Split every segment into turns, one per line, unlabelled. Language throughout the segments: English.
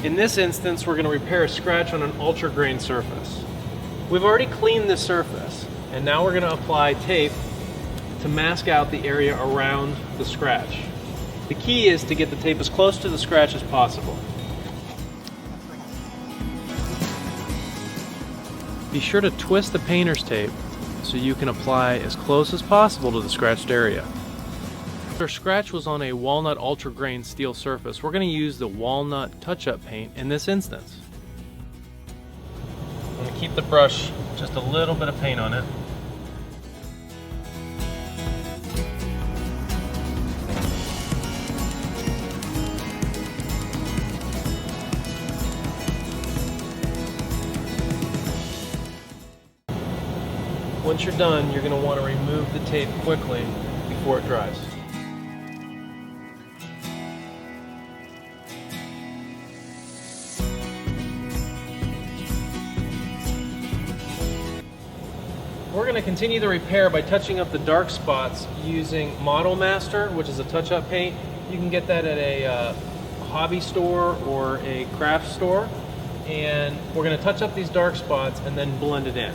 In this instance, we're going to repair a scratch on an ultra grain surface. We've already cleaned this surface, and now we're going to apply tape to mask out the area around the scratch. The key is to get the tape as close to the scratch as possible. Be sure to twist the painter's tape so you can apply as close as possible to the scratched area. If our scratch was on a walnut ultra grain steel surface, we're going to use the walnut touch-up paint in this instance. I'm going to keep the brush just a little bit of paint on it. Once you're done, you're going to want to remove the tape quickly before it dries. We're going to continue the repair by touching up the dark spots using Model Master, which is a touch-up paint. You can get that at a hobby store or a craft store. And we're going to touch up these dark spots and then blend it in.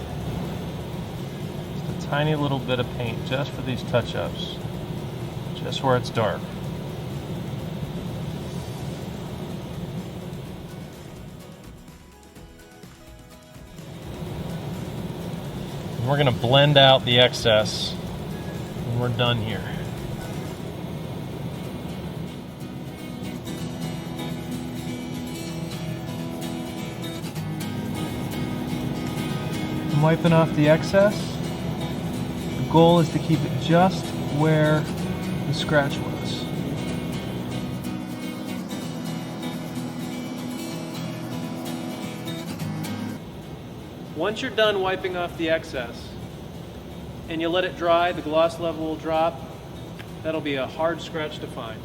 Just a tiny little bit of paint just for these touch-ups, just where it's dark. And we're going to blend out the excess when we're done here. I'm wiping off the excess. The goal is to keep it just where the scratch was. Once you're done wiping off the excess and you let it dry, the gloss level will drop. That'll be a hard scratch to find.